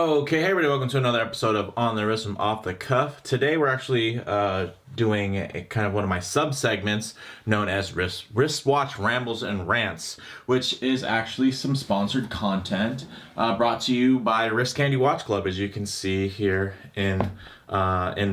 Okay, hey everybody, welcome to another episode of On the Wrist from Off the Cuff. Today we're actually doing a kind of one of my sub-segments known as Wristwatch Rambles and Rants, which is actually some sponsored content brought to you by Wrist Candy Watch Club, as you can see here in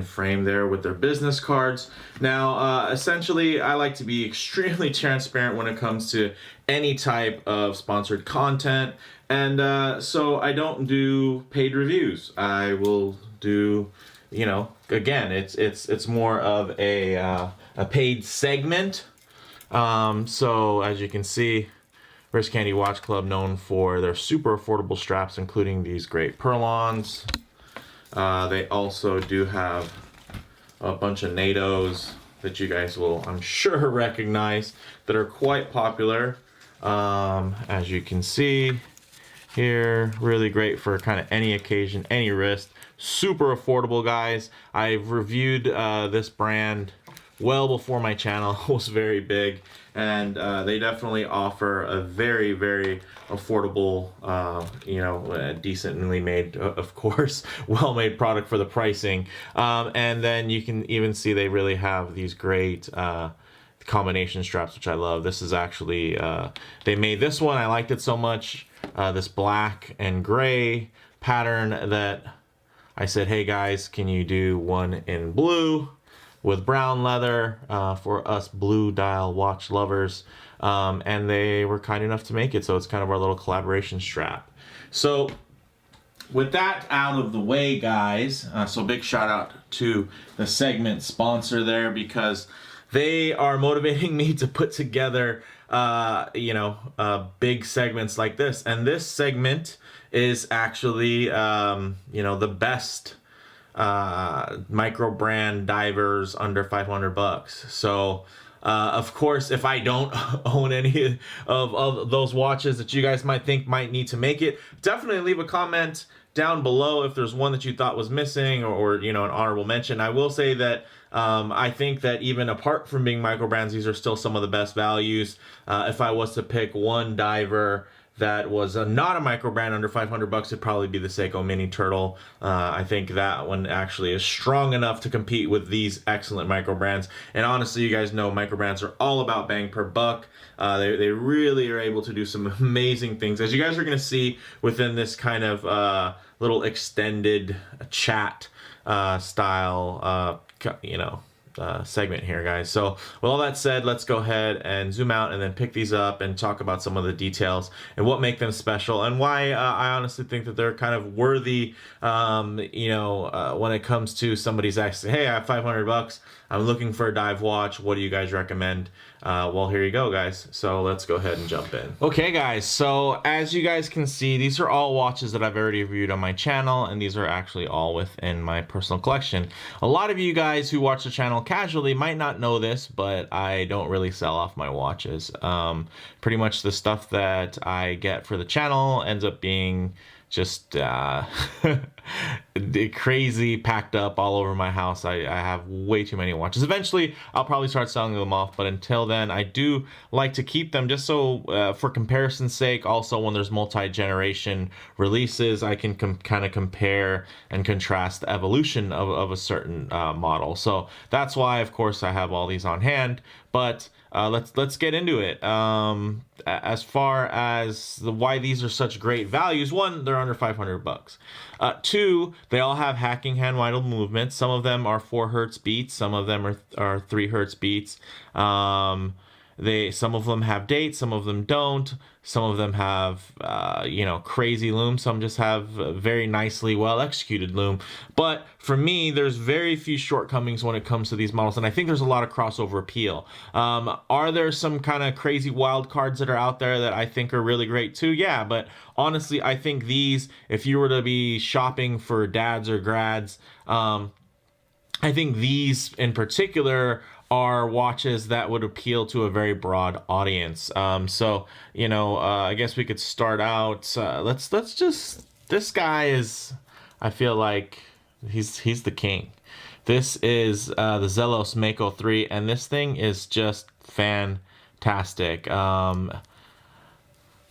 frame there with their business cards. Now, essentially, I like to be extremely transparent when it comes to any type of sponsored content, and so I don't do paid reviews. I will do, you know, again, it's more of a paid segment. So as you can see, Wrist Candy Watch Club known for their super affordable straps, including these great Perlons. They also do have a bunch of NATOs that you guys will, I'm sure, recognize that are quite popular. As you can see here, really great for kind of any occasion, any wrist. Super affordable, guys. I've reviewed this brand well before my channel was very big, and they definitely offer a very, very affordable, decently made, of course, well-made product for the pricing. And then you can even see they really have these great combination straps, which I love. This is actually, they made this one. I liked it so much, this black and gray pattern, that I said, hey guys, can you do one in blue with brown leather for us blue dial watch lovers? And they were kind enough to make it, so it's kind of our little collaboration strap. So with that out of the way, guys, so big shout out to the segment sponsor there, because they are motivating me to put together big segments like this. And this segment is actually the best Microbrand divers under $500. So of course, if I don't own any of those watches that you guys might think might need to make it, definitely leave a comment down below if there's one that you thought was missing, or an honorable mention. I will say that I think that even apart from being Microbrands, these are still some of the best values. If I was to pick one diver that was not a Microbrand under $500, it'd probably be the Seiko Mini Turtle. I think that one actually is strong enough to compete with these excellent Microbrands. And honestly, you guys know Microbrands are all about bang per buck. They really are able to do some amazing things, as you guys are going to see within this kind of little extended chat style segment here, guys. So with all that said, let's go ahead and zoom out and then pick these up and talk about some of the details and what make them special, and why I honestly think that they're kind of worthy when it comes to somebody's asking, hey, I have $500, I'm looking for a dive watch, what do you guys recommend? Well, here you go, guys. So let's go ahead and jump in. Okay, guys, so as you guys can see, these are all watches that I've already reviewed on my channel, and these are actually all within my personal collection. A lot of you guys who watch the channel casually might not know this, but I don't really sell off my watches. Pretty much the stuff that I get for the channel ends up being just crazy packed up all over my house. I have way too many watches. Eventually I'll probably start selling them off, but until then I do like to keep them, just so for comparison's sake. Also, when there's multi-generation releases, I can kind of compare and contrast the evolution of a certain model. So that's why, of course, I have all these on hand. But let's get into it. As far as why these are such great values, one, they're under $500. Two, they all have hacking hand windle movements. Some of them are 4 hertz beats. Some of them are 3 hertz beats. Some of them have dates, some of them don't. Some of them have crazy loom. Some just have very nicely well executed loom. But for me, there's very few shortcomings when it comes to these models, and I think there's a lot of crossover appeal. Are there some kind of crazy wild cards that are out there that I think are really great too? Yeah, but honestly, I think these, if you were to be shopping for dads or grads, I think these in particular are watches that would appeal to a very broad audience. I guess we could start out. This guy is, I feel like he's the king. This is the Zelos Mako 3, and this thing is just fantastic.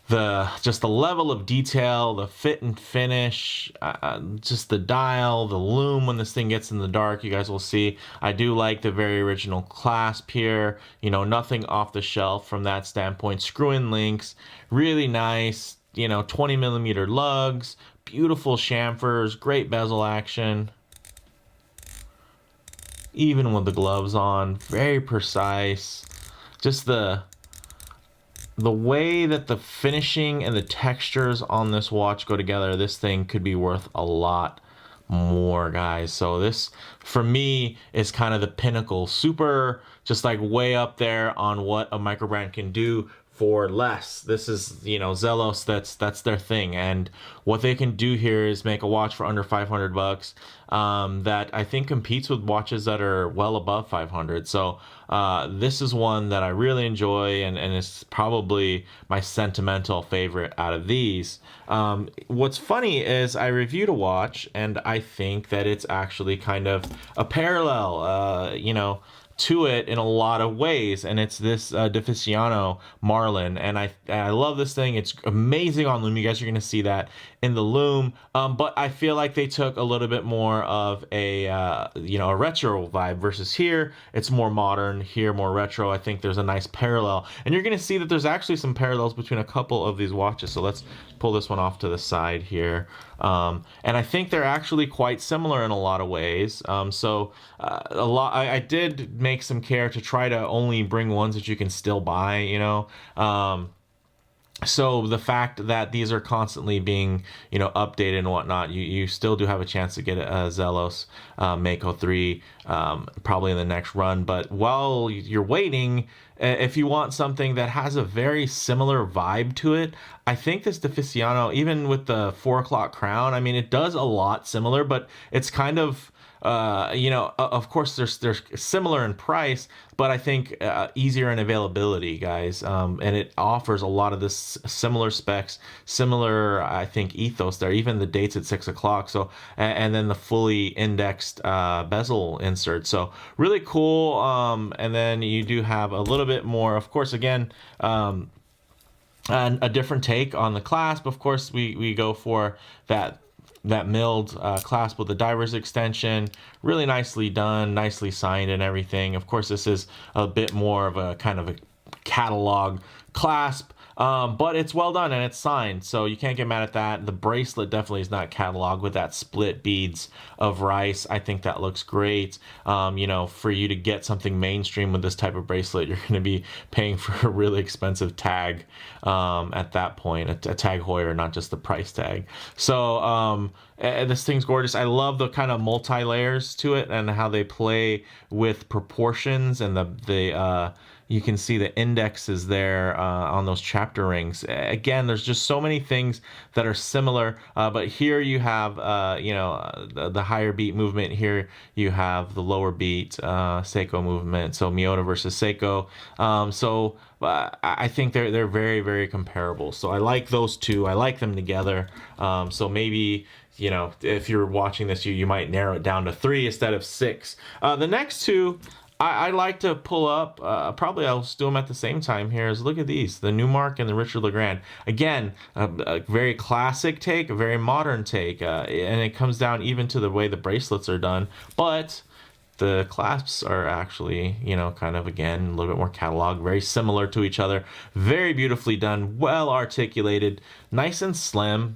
just the level of detail, the fit and finish, just the dial, the lume when this thing gets in the dark, you guys will see. I do like the very original clasp here, you know, nothing off the shelf from that standpoint. Screw-in links, really nice, you know, 20mm lugs, beautiful chamfers, great bezel action. Even with the gloves on, very precise. Just the way that the finishing and the textures on this watch go together, this thing could be worth a lot more, guys. So this, for me, is kind of the pinnacle. Super, just like way up there on what a microbrand can do for less. This is, you know, Zelos, that's their thing, and what they can do here is make a watch for under 500 bucks that I think competes with watches that are well above 500. So this is one that I really enjoy, and it's probably my sentimental favorite out of these. What's funny is I reviewed a watch, and I think that it's actually kind of a parallel, you know, to it in a lot of ways, and it's this Deficiano Marlin, and I love this thing. It's amazing on lume. You guys are going to see that in the lume, but I feel like they took a little bit more of a you know, a retro vibe versus here it's more modern, here more retro. I think there's a nice parallel, and you're going to see that there's actually some parallels between a couple of these watches. So let's pull this one off to the side here, and I think they're actually quite similar in a lot of ways. I did make some care to try to only bring ones that you can still buy, you know. So the fact that these are constantly being, you know, updated and whatnot, you still do have a chance to get a Zelos Mako 3 probably in the next run. But while you're waiting, if you want something that has a very similar vibe to it, I think this Deficiano, even with the 4 o'clock crown, I mean, it does a lot similar, but it's kind of, you know, of course they're similar in price, but I think easier in availability, guys. And it offers a lot of this similar specs, similar, I think, ethos there, even the dates at 6 o'clock. So, and then the fully indexed bezel insert. So really cool. And then you do have a little bit more, of course, again, and a different take on the clasp. Of course, we go for that milled clasp with the diver's extension. Really nicely done, nicely signed and everything. Of course, this is a bit more of a kind of a catalog clasp, but it's well done and it's signed, so you can't get mad at that. The bracelet definitely is not catalog with that split beads of rice. I think that looks great. You know, for you to get something mainstream with this type of bracelet, you're going to be paying for a really expensive tag at that point, a tag Heuer, not just the price tag. So this thing's gorgeous. I love the kind of multi-layers to it and how they play with proportions, and the you can see the indexes there on those chapter rings. Again, there's just so many things that are similar, but here you have, you know, the higher beat movement. Here you have the lower beat Seiko movement. So Miyota versus Seiko. I think they're very, very comparable. So I like those two. I like them together. So maybe, you know, if you're watching this, you might narrow it down to 3 instead of 6. The next two, I like to pull up, probably I'll do them at the same time here, is look at these, the NewMark and the Richard Legrand. Again, a very classic take, a very modern take, and it comes down even to the way the bracelets are done, but the clasps are actually, you know, kind of, again, a little bit more catalog, very similar to each other, very beautifully done, well articulated, nice and slim,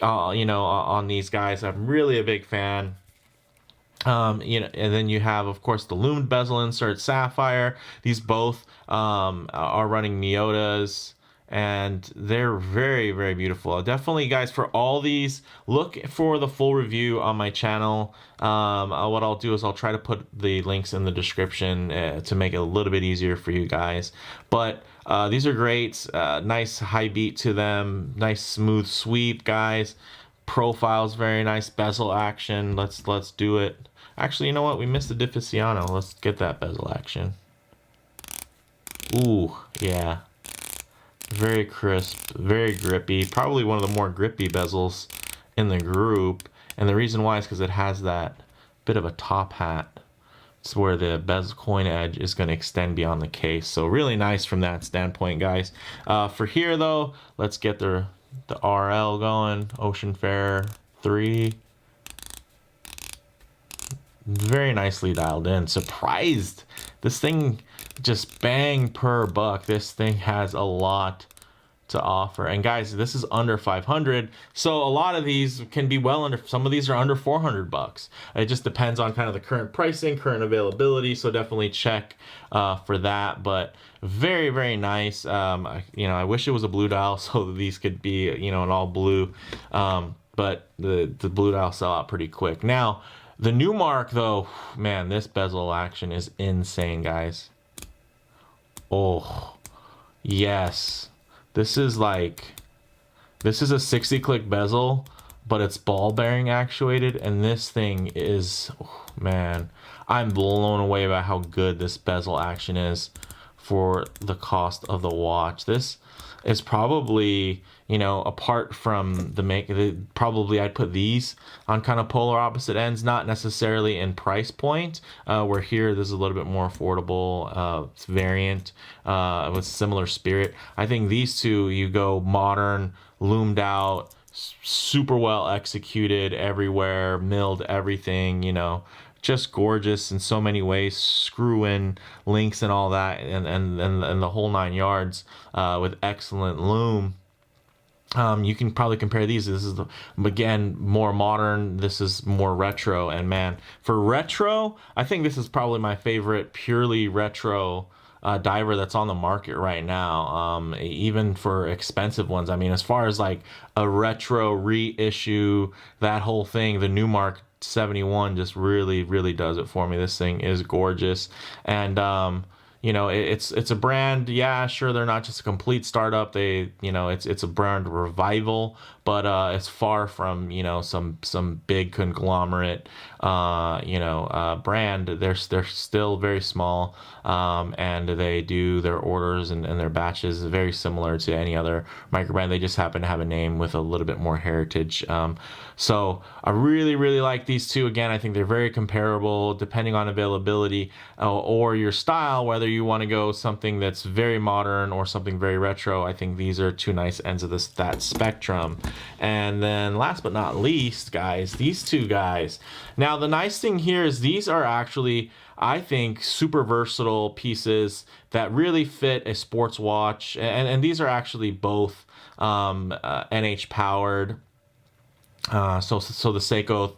you know, on these guys. I'm really a big fan. You know, and then you have, of course, the loomed bezel insert sapphire. These both are running Miyotas, and they're very, very beautiful. Definitely, guys, for all these, look for the full review on my channel. What I'll do is I'll try to put the links in the description to make it a little bit easier for you guys. But these are great. Nice high beat to them. Nice smooth sweep, guys. Profiles very nice. Bezel action. Let's do it. Actually, you know what? We missed the Deficiano. Let's get that bezel action. Ooh, yeah. Very crisp, very grippy. Probably one of the more grippy bezels in the group. And the reason why is because it has that bit of a top hat It's where the bezel coin edge is going to extend beyond the case. So really nice from that standpoint, guys. For here though, let's get the RL going. Ocean Fair 3. Very nicely dialed in. Surprised. This thing just bang per buck. This thing has a lot to offer. And guys, this is under 500. So a lot of these can be well under, some of these are under 400 bucks. It just depends on kind of the current pricing, current availability. So definitely check for that. But very, very nice. You know, I wish it was a blue dial so that these could be, you know, an all blue. But the blue dial sell out pretty quick. Now, the NewMark though, man, this bezel action is insane, guys. Oh, yes. This is a 60 click bezel, but it's ball bearing actuated, and this thing is, oh, man, I'm blown away by how good this bezel action is for the cost of the watch. This is probably, you know, apart from probably I'd put these on kind of polar opposite ends, not necessarily in price point, where here this is a little bit more affordable variant with similar spirit. I think these two, you go modern, loomed out, super well executed everywhere, milled everything, you know, just gorgeous in so many ways, screw in links and all that, and the whole 9 yards, with excellent loom. You can probably compare these. This is, again, more modern. This is more retro. And man, for retro, I think this is probably my favorite purely retro diver that's on the market right now. Even for expensive ones. I mean, as far as like a retro reissue, that whole thing, the NewMark 71 just really, really does it for me. This thing is gorgeous. And you know, it's a brand. Yeah, sure, they're not just a complete startup. They, you know, it's a brand revival, but it's far from, you know, some big conglomerate, brand. They're still very small, and they do their orders and their batches very similar to any other microbrand. They just happen to have a name with a little bit more heritage. So I really, really like these two. Again, I think they're very comparable depending on availability or your style, whether you want to go something that's very modern or something very retro. I think these are two nice ends of that spectrum. And then last but not least, guys, these two guys. Now, the nice thing here is these are actually, I think, super versatile pieces that really fit a sports watch. And these are actually both NH powered. So the Seiko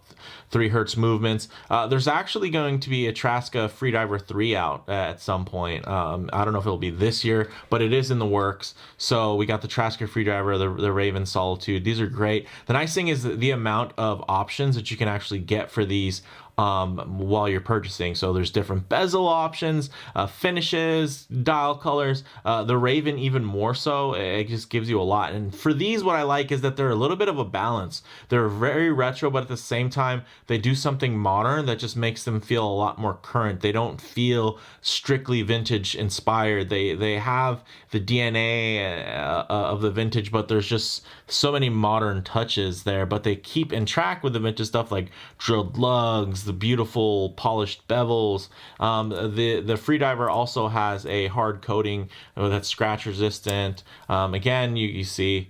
3 hertz movements. There's actually going to be a Raska Freediver 3 out at some point. I don't know if it'll be this year, but it is in the works. So we got the Raska Freediver, the Raven Solitude. These are great. The nice thing is that the amount of options that you can actually get for these while you're purchasing. So there's different bezel options, finishes, dial colors. The Raven even more so. It just gives you a lot. And for these, what I like is that they're a little bit of a balance. They're very retro, but at the same time, they do something modern that just makes them feel a lot more current. They don't feel strictly vintage inspired. They have the DNA of the vintage, but there's just so many modern touches there. But they keep in track with the vintage stuff like drilled lugs, the beautiful polished bevels. The Freediver also has a hard coating that's scratch resistant. Again, you see,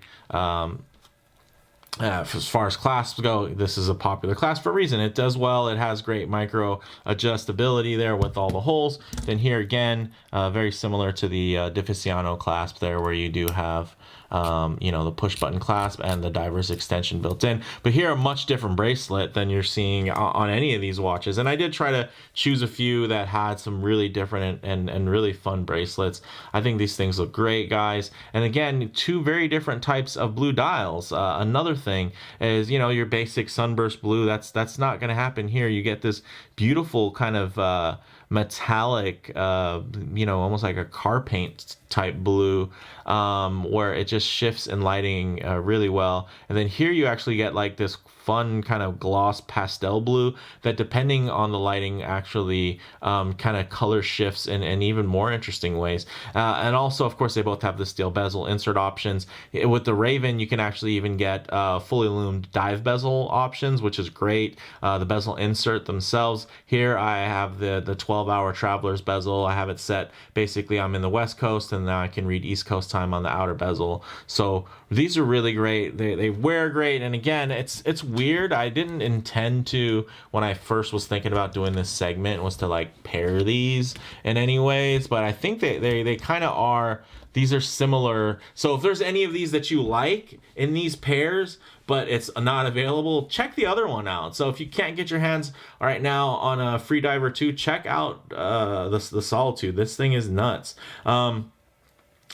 as far as clasps go, this is a popular clasp for a reason. It does well. It has great micro adjustability there with all the holes. Then here again, very similar to the Difficiano clasp there, where you do have the push button clasp and the diver's extension built in. But here, a much different bracelet than you're seeing on any of these watches. And I did try to choose a few that had some really different and really fun bracelets. I think these things look great, guys. And again, two very different types of blue dials. Another thing is, your basic sunburst blue. That's not going to happen here. You get this beautiful kind of metallic, almost like a car paint type blue, where it just shifts in lighting really well. And then here you actually get like this fun kind of gloss pastel blue that, depending on the lighting, actually kind of color shifts in even more interesting ways. And also, of course, they both have the steel bezel insert options. With the Raven, you can actually even get fully loomed dive bezel options, which is great. The bezel insert themselves, here I have the 12-hour traveler's bezel. I have it set, basically I'm in the West Coast, and now I can read East Coast time on the outer bezel. So these are really great. They wear great, and again, it's weird. I didn't intend to, when I first was thinking about doing this segment, was to like pair these in any ways, but I think they kind of are. These are similar. So if there's any of these that you like in these pairs, but it's not available, check the other one out. So if you can't get your hands right now on a Freediver 2, check out the Solitude. This thing is nuts.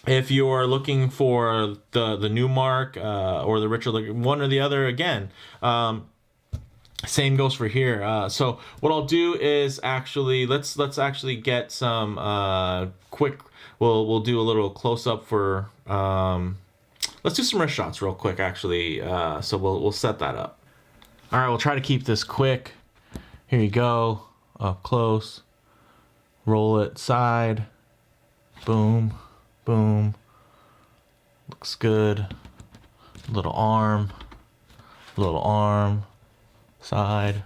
If you're looking for the NewMark or the Richard, one or the other, again, same goes for here. So what I'll do is actually let's actually get some quick. We'll do a little close up for. Let's do some wrist shots real quick, actually. So we'll set that up. All right, we'll try to keep this quick. Here you go, up close. Roll it side. Boom, boom. Looks good. Little arm, side.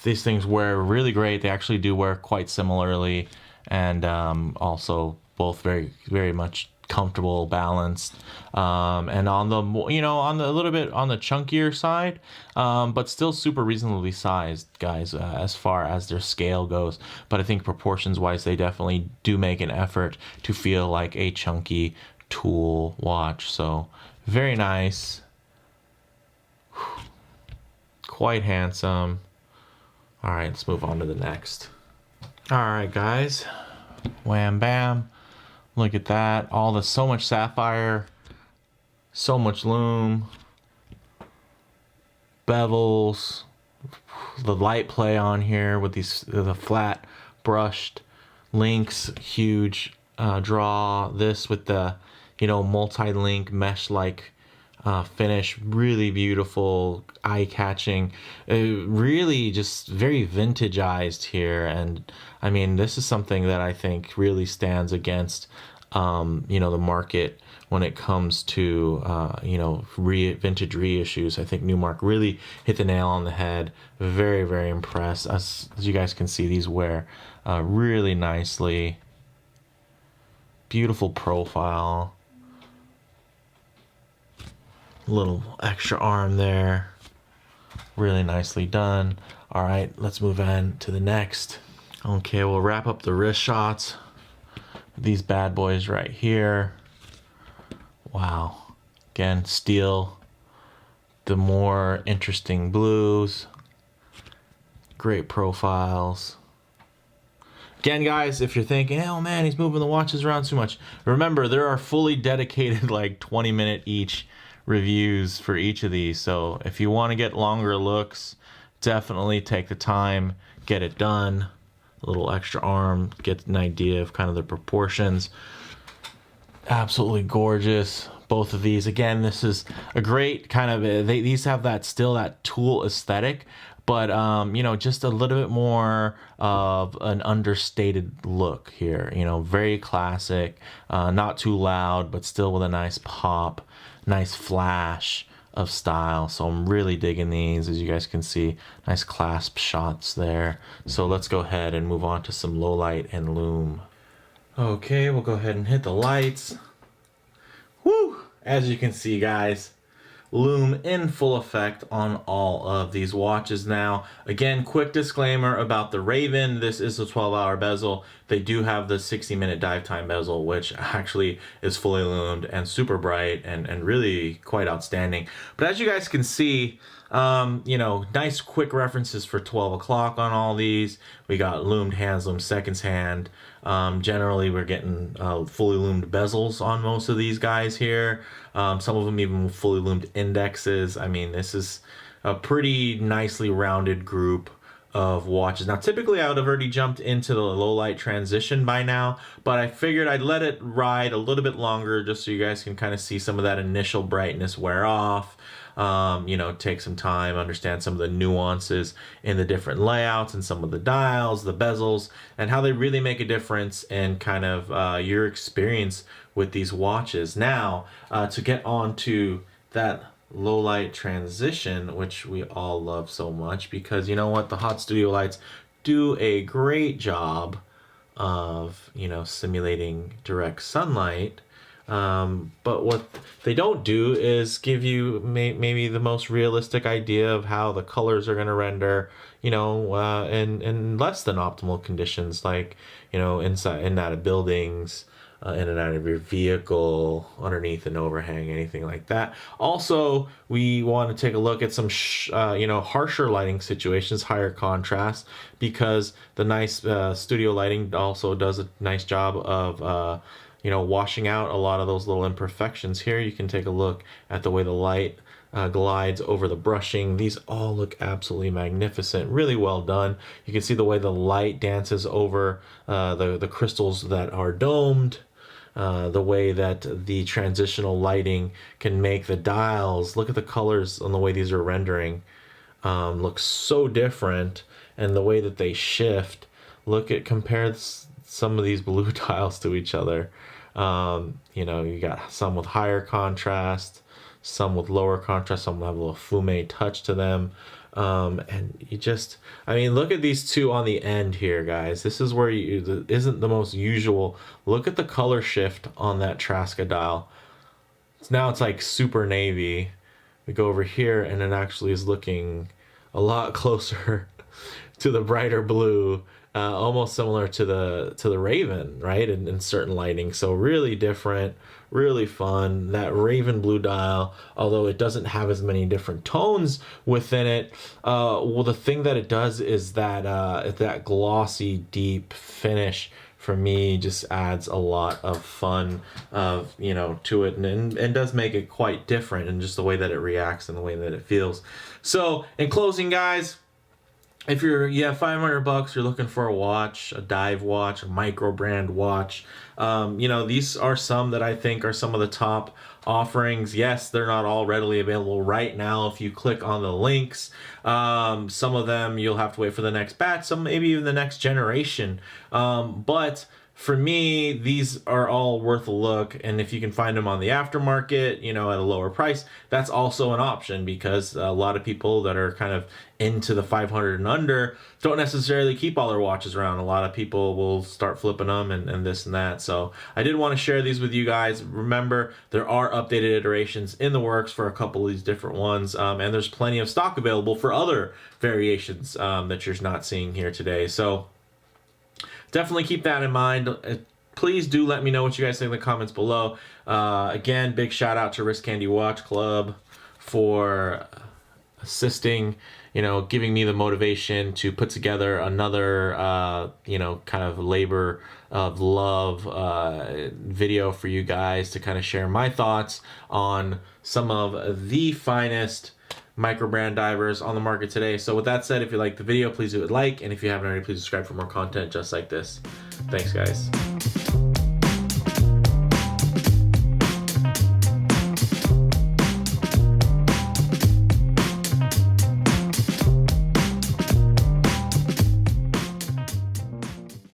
These things wear really great. They actually do wear quite similarly, and also both very, very much comfortable, balanced, and on the, on the a little bit on the chunkier side, but still super reasonably sized, guys, as far as their scale goes. But I think proportions wise, they definitely do make an effort to feel like a chunky tool watch. So very nice, quite handsome. All right, let's move on to the next. All right, guys, wham bam. Look at that. So much sapphire, so much lume, bevels, the light play on here with the flat brushed links, huge draw. This with the, multi-link mesh-like finish, really beautiful, eye-catching, really just very vintageized here. And I mean, this is something that I think really stands against the market when it comes to vintage reissues. I think NewMark really hit the nail on the head. Very, very impressed. As you guys can see, these wear really nicely. Beautiful profile. Little extra arm there, really nicely done. All right, let's move on to the next. Okay, we'll wrap up the wrist shots. These bad boys right here. Wow, again, steel, the more interesting blues, great profiles. Again, guys, if you're thinking, oh man, he's moving the watches around too much, remember, there are fully dedicated like 20-minute each reviews for each of these. So if you want to get longer looks, definitely take the time, get it done. A little extra arm, get an idea of kind of the proportions. Absolutely gorgeous, both of these. Again, this is a great kind of, these have that tool aesthetic, but just a little bit more of an understated look here. Very classic, not too loud, but still with a nice pop. Nice flash of style. So I'm really digging these. As you guys can see, nice clasp shots there. So let's go ahead and move on to some low light and lume. Okay, we'll go ahead and hit the lights. Woo! As you can see, guys, lume in full effect on all of these watches now. Again, quick disclaimer about the Raven. This is a 12-hour bezel. They do have the 60-minute dive time bezel, which actually is fully lumed and super bright and really quite outstanding. But as you guys can see, nice quick references for 12 o'clock on all these. We got loomed hands, loomed seconds hand. Generally, we're getting fully loomed bezels on most of these guys here. Some of them even fully loomed indexes. I mean, this is a pretty nicely rounded group of watches. Now, typically I would have already jumped into the low light transition by now, but I figured I'd let it ride a little bit longer just so you guys can kind of see some of that initial brightness wear off. You know, take some time, understand some of the nuances in the different layouts and some of the dials, the bezels, and how they really make a difference in kind of your experience with these watches. Now, to get on to that low light transition, which we all love so much, because you know what, the hot studio lights do a great job of, you know, simulating direct sunlight. But what they don't do is give you maybe the most realistic idea of how the colors are going to render, you know, in less than optimal conditions, like, you know, inside and out of buildings, in and out of your vehicle, underneath an overhang, anything like that. Also, we want to take a look at some, you know, harsher lighting situations, higher contrast, because the nice studio lighting also does a nice job of, you know, washing out a lot of those little imperfections. Here you can take a look at the way the light glides over the brushing. These all look absolutely magnificent, really well done. You can see the way the light dances over the crystals that are domed. The way that the transitional lighting can make the dials, look at the colors on the way these are rendering, look so different, and the way that they shift. Compare some of these blue dials to each other. You know, you got some with higher contrast, some with lower contrast, some have a little fume touch to them. And you just, I mean, look at these two on the end here, guys. This is where isn't the most usual. Look at the color shift on that Raska dial. Now it's like super navy. We go over here and it actually is looking a lot closer to the brighter blue, almost similar to the Raven, right? In certain lighting. So really different, really fun. That Raven blue dial, although it doesn't have as many different tones within it, well, the thing that it does is that glossy, deep finish for me just adds a lot of fun, you know, to it, and does make it quite different in just the way that it reacts and the way that it feels. So in closing, guys, if you have $500, you're looking for a watch, a dive watch, a Microbrand watch, you know, these are some that I think are some of the top offerings. Yes, they're not all readily available right now if you click on the links. Some of them you'll have to wait for the next batch, some maybe even the next generation. But for me, these are all worth a look, and if you can find them on the aftermarket, you know, at a lower price, that's also an option, because a lot of people that are kind of into the 500 and under don't necessarily keep all their watches around. A lot of people will start flipping them and this and that. So I did want to share these with you guys. Remember, there are updated iterations in the works for a couple of these different ones, and there's plenty of stock available for other variations that you're not seeing here today. So definitely keep that in mind. Please do let me know what you guys think in the comments below. Again, big shout out to Wrist Candy Watch Club for assisting, you know, giving me the motivation to put together another, you know, kind of labor of love video for you guys to kind of share my thoughts on some of the finest Microbrand divers on the market today. So with that said, if you like the video, please do it like, and if you haven't already, please subscribe for more content just like this. Thanks, guys.